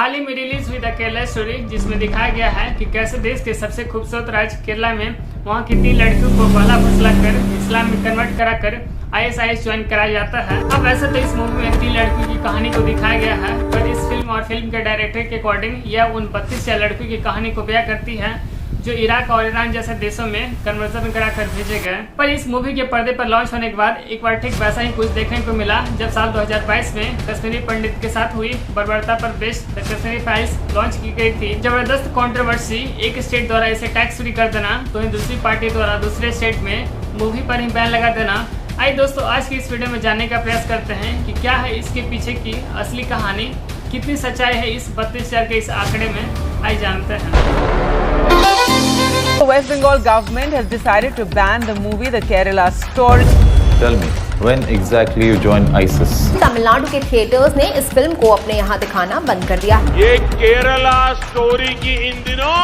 हाल ही में रिलीज हुई the Kerala story, जिसमें दिखाया गया है कि कैसे देश के सबसे खूबसूरत राज्य केरला में वहां की 3 लड़कियों को पहला फुसला कर इस्लाम में कन्वर्ट कराकर ISIS ज्वाइन कराया जाता है। अब वैसे तो इस मूवी में 3 लड़कियों की कहानी को दिखाया गया है, पर इस फिल्म और फिल्म के डायरेक्टर के अकॉर्डिंग यह उन 32 लड़कियों की कहानी को बयां करती है जो इराक और ईरान जैसे देशों में कन्वर्जन कराकर भेजे गए। पर इस मूवी के पर्दे पर लॉन्च होने के बाद एक बार ठीक वैसा ही कुछ देखने को मिला जब साल 2022 में कश्मीरी पंडित के साथ हुई बर्बरता पर based the Kashmiri files launch की गई थी। जबरदस्त कंट्रोवर्सी, एक स्टेट द्वारा इसे टैक्स फ्री कर देना तो दूसरी पार्टी द्वारा दूसरे स्टेट में मूवी पर ही बैन लगा देना। आइए दोस्तों, आज की इस वीडियो में जानने का प्रयास करते हैं कि क्या है इसके पीछे की असली कहानी, कितनी सच्चाई है इस 32,000 के इस आंकड़े में। आइए जानते हैं। The West Bengal government has decided to ban the movie The Kerala Story. Tell me, when exactly you joined ISIS? Tamil Nadu के थिएटर्स ने इस फिल्म को अपने यहाँ दिखाना बंद कर दिया। ये केरला स्टोरी की इन दिनों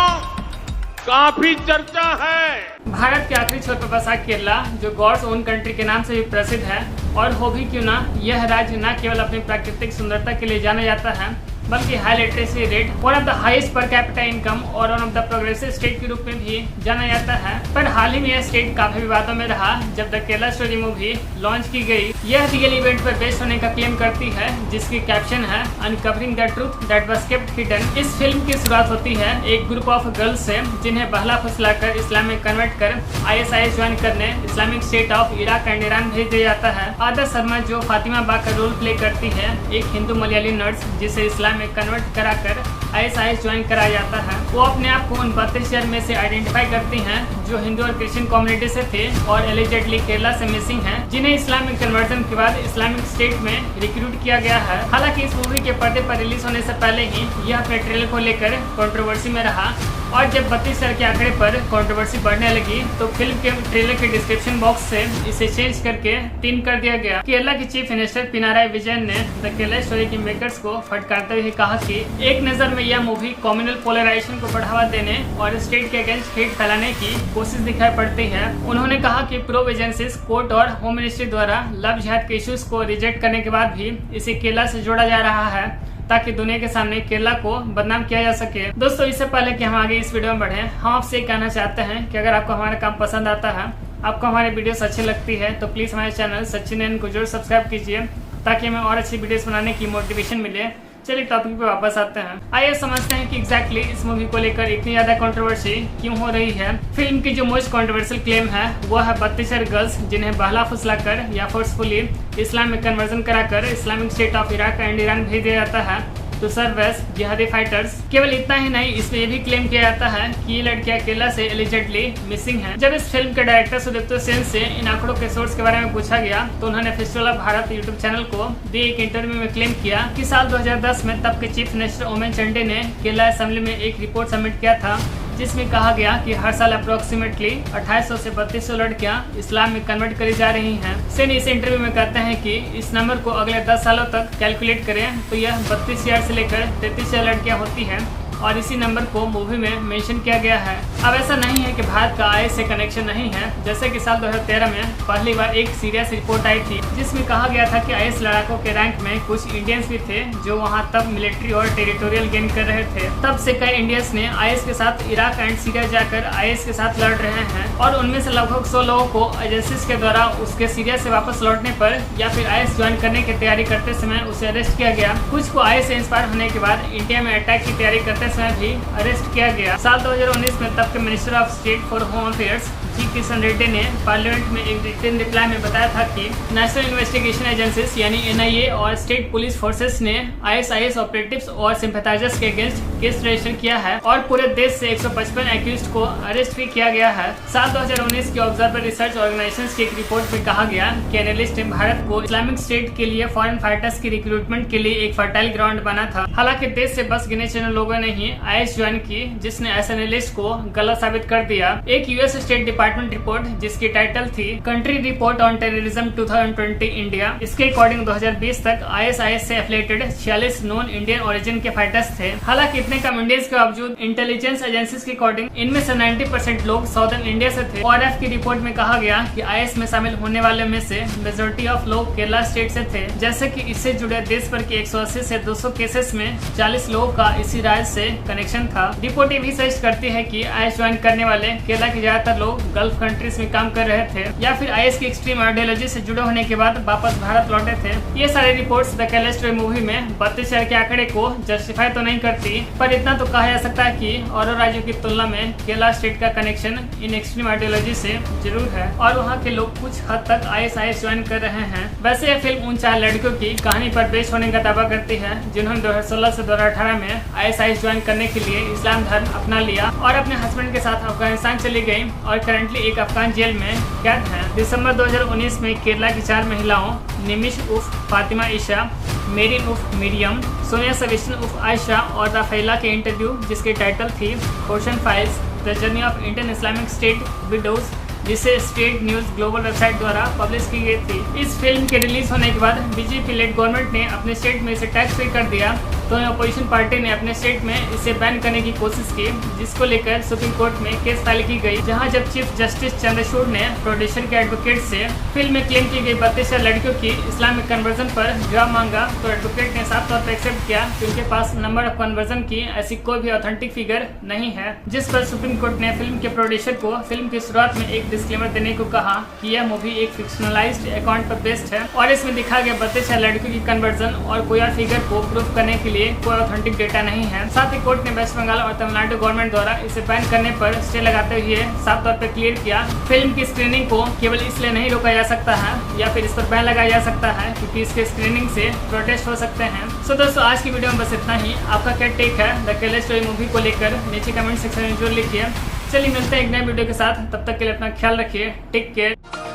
काफी चर्चा है। भारत के आखिरी छोर पर बसा केरला, जो गॉड्स ओन कंट्री के नाम से भी प्रसिद्ध है, और हो भी क्यों ना, यह राज्य न केवल अपनी प्राकृतिक सुंदरता के लिए जाना जाता है बल्कि high literacy rate, one of the highest per capita income और one of the progressive state के रूप में भी जाना जाता है। पर हाल ही में यह स्टेट काफी विवादों में रहा जब the Kerala story movie launch की गई। यह रियल इवेंट पर बेस्ड होने का क्लेम करती है, जिसकी कैप्शन है uncovering the truth that was kept hidden. इस फिल्म की शुरुआत होती है एक ग्रुप ऑफ गर्ल्स से जिन्हें बहला फुसलाकर इस्लाम में कन्वर्ट कर ISIS ज्वाइन करने Islamic state of Iraq and Iran भेज दिया जाता है। आदर्श शर्मा, जो फातिमा बा का रोल प्ले करती है, एक हिंदू मलयाली नर्स जिसे इस्लाम में कन्वर्ट कराकर ISIS ज्वाइन कराया जाता है। वो अपने आप को उन 32,000 में से आइडेंटिफाई करती हैं जो हिंदू और क्रिश्चियन कम्युनिटी से थे और एलिजेडली केरला से मिसिंग हैं, जिन्हें इस्लामिक कन्वर्जन के बाद इस्लामिक स्टेट में रिक्रूट किया गया है। हालांकि इस मूवी के पर्दे पर रिलीज होने से पहले ही यह अपने ट्रेलर को लेकर कंट्रोवर्सी में रहा, और जब 32,000 के आंकड़े पर कंट्रोवर्सी बढ़ने लगी तो फिल्म के ट्रेलर के डिस्क्रिप्शन बॉक्स से इसे चेंज करके 3 कर दिया गया। केरला के चीफ मिनिस्टर पिनाराई विजयन ने द केरला स्टोरी के मेकर्स को फटकारते हुए कहा कि एक नजर में यह मूवी कम्युनल पोलराइजेशन को बढ़ावा देने और स्टेट के अगेंस्ट हेट फैलाने की कोशिश दिखाई पड़ती है। उन्होंने कहा कि प्रो एजेंसीज, कोर्ट और होम मिनिस्ट्री द्वारा लव जिहाद के इश्यूज को रिजेक्ट करने के बाद भी इसे केरला से जोड़ा जा रहा है ताकि दुनिया के सामने केरला को बदनाम किया जा सके। दोस्तों, इससे पहले कि हम आगे इस वीडियो में बढ़ें, हम आपसे कहना चाहते हैं कि अगर आपको हमारा काम पसंद आता है, आपको हमारी वीडियोस अच्छी लगती है, तो प्लीज हमारे चैनल सचिन एन को जरूर सब्सक्राइब कीजिए ताकि हमें और अच्छी वीडियोस बनाने की मोटिवेशन मिले। चलिए टॉपिक पे वापस आते हैं। आइए समझते हैं कि एग्जैक्टली इस मूवी को लेकर इतनी ज्यादा कंट्रोवर्सी क्यों हो रही है। फिल्म की जो मोस्ट कंट्रोवर्शियल क्लेम है वो है 32,000 गर्ल्स जिन्हें बहला फुसलाकर या फोर्सफुली इस्लाम में कन्वर्जन कराकर Islamic state of Iraq and Iran भेज दिया जाता है टू सर्व एज जिहादी फाइटर्स। केवल इतना ही नहीं, इसमें यह भी क्लेम किया जाता है कि ये लड़कियां केरला से एलिजेडली मिसिंग हैं। जब इस फिल्म के डायरेक्टर सुदीप्तो सेन से इन आंकड़ों के सोर्स के बारे में पूछा गया तो उन्होंने festival of Bharat YouTube channel को दिए एक इंटरव्यू में क्लेम किया कि साल 2010 में तब के चीफ मिनिस्टर ओमेन चांडी ने केरला असेंबली में एक रिपोर्ट सबमिट किया था जिसमें कहा गया कि हर साल अप्रोक्सीमेटली 2800 से 3200 लड़कियां इस्लाम में कन्वर्ट करी जा रही हैं। सेन इस इंटरव्यू में कहते हैं कि इस नंबर को अगले 10 सालों तक कैलकुलेट करें तो यह 32,000 से लेकर 33,000 लड़कियां होती हैं, और इसी नंबर को मूवी में मेंशन किया गया है। अब ऐसा नहीं है कि भारत का IS से कनेक्शन नहीं है, जैसे कि साल 2013 में पहली बार एक सीरियस रिपोर्ट आई थी जिसमें कहा गया था कि IS लड़ाकों के रैंक में कुछ इंडियंस भी थे जो वहां तब मिलिट्री और टेरिटोरियल गेन कर रहे थे। तब से कई इंडियंस ने IS के साथ इराक एंड सीरिया जाकर IS के साथ लड़ रहे हैं, और उनमें से लगभग 100 लोगों को एजेंसीज के द्वारा उसके सीरिया से वापस लौटने पर या फिर IS ज्वाइन करने की तैयारी करते समय उसे अरेस्ट किया गया। कुछ को IS से इंस्पायर होने के बाद इंडिया में अटैक की तैयारी करते समय भी अरेस्ट किया गया। साल 2019 में तब के minister of state for home affairs G Kishan Reddy ने पार्लियामेंट में एक रिटन रिप्लाई में बताया था कि नेशनल इन्वेस्टिगेशन एजेंसीज यानी NIA और स्टेट पुलिस फोर्सेस ने ISIS ऑपरेटिव्स और सिंपैथाइजर्स के अगेंस्ट केस रजिस्टर किया है और पूरे देश से 155 एक्यूज्ड को अरेस्ट भी किया गया है। साल 2019 की ऑब्जर्वर रिसर्च ऑर्गेनाइजेशन की एक रिपोर्ट में कहा गया कि एनालिस्ट ने भारत को इस्लामिक स्टेट के लिए फॉरेन फाइटर्स की रिक्रूटमेंट के लिए एक फर्टाइल ग्राउंड बना था। हालांकि देश से बस गिने चुने लोगों ने ही IS ज्वाइन की, जिसने ऐसे एनालिस्ट को गलत साबित कर दिया। एक US state department department report जिसकी टाइटल थी country report on terrorism 2020 India. इसके अकॉर्डिंग 2020 तक ISIS से एफिलिएटेड 46 नॉन इंडियन ओरिजिन के फाइटर्स थे। हालांकि इतने कम इंडियंस के बावजूद इंटेलिजेंस एजेंसीज के अकॉर्डिंग इनमें से 90% लोग साउदर्न इंडिया से थे। ORF की रिपोर्ट में कहा गया कि IS में शामिल होने वाले में से मेजोरिटी ऑफ लोग केरला स्टेट से थे। जैसे कि इससे जुड़े देश भर के 180 से 200 केसेस में 40 लोगों का इसी राज्य से कनेक्शन था। रिपोर्ट ये भी सजेस्ट करती है कि IS ज्वाइन करने वाले केरला के ज्यादातर लोग गल्फ कंट्रीज में काम कर रहे थे या फिर IS की एक्सट्रीम आइडियोलॉजी से जुड़े होने के बाद वापस भारत लौटे थे। ये सारी reports the Kerala story movie में 32 शहर के आंकड़े को जस्टिफाई तो नहीं करती, पर इतना तो कहा जा सकता है कि और राज्यों की तुलना में केरला स्टेट का कनेक्शन इन एक्सट्रीम आइडियोलॉजी से जरूर है और वहाँ के लोग कुछ हद तक IS ज्वाइन कर रहे हैं। वैसे यह फिल्म उन 4 लड़कियों की कहानी पर बेस्ड होने का दावा करती है जिन्होंने 2016 से 2018 में IS ज्वाइन करने के लिए इस्लाम धर्म अपना लिया और अपने हस्बैंड के साथ अफगानिस्तान चली गई और करंटली एक अफगान जेल में कैद है। दिसंबर 2019 में केरला की 4 महिलाओं निमिश उर्फ फातिमा ईशा, मेरिन उर्फ मीडियम, सोनिया सविशन उर्फ आयशा और राफेला के इंटरव्यू जिसकी टाइटल थी ocean files the journey of Indian Islamic state widows, जिसे स्टेट न्यूज ग्लोबल वेबसाइट द्वारा पब्लिश की गई थी। इस फिल्म के रिलीज होने के बाद बीजेपी लेड गवर्नमेंट ने अपने स्टेट में इसे टैक्स फ्री कर दिया, तो अपोजिशन पार्टी ने अपने स्टेट में इसे बैन करने की कोशिश की, जिसको लेकर सुप्रीम कोर्ट में केस फाइल की गई, जहां जब चीफ जस्टिस चंद्रचूड़ ने प्रोड्यूसर के एडवोकेट से फिल्म में क्लेम की गई 32 लड़कियों की इस्लामिक कन्वर्जन पर जवाब मांगा, तो एडवोकेट ने साफ तौर पर एक्सेप्ट किया कि उनके पास नंबर ऑफ कन्वर्जन की ऐसी कोई भी ऑथेंटिक फिगर नहीं है। जिस पर सुप्रीम कोर्ट ने फिल्म के प्रोड्यूसर को फिल्म की शुरुआत में एक डिस्क्लेमर देने को कहा कि यह मूवी एक फिक्शनलाइज्ड अकाउंट पर बेस्ड है और इसमें दिखा गया 32 लड़कियों की कन्वर्जन और कोई और फिगर को प्रूफ करने के लिए कोई ऑथेंटिक डेटा नहीं है। साथ ही कोर्ट ने वेस्ट बंगाल और तमिलनाडु गवर्नमेंट द्वारा इसे बैन करने पर स्टे लगाते हुए साफ तौर पर क्लियर किया फिल्म की स्क्रीनिंग को केवल इसलिए नहीं रोका जा सकता है या फिर इस पर बैन लगाया जा सकता है क्योंकि इसके स्क्रीनिंग से प्रोटेस्ट हो सकते हैं। सो दोस्तों, आज की वीडियो में बस इतना ही। आपका क्या टेक है द केरला स्टोरी मूवी को लेकर नीचे कमेंट सेक्शन में जरूर लिखिए। चलिए मिलते हैं एक नए वीडियो के साथ, तब तक के लिए अपना ख्याल रखिए। Take care.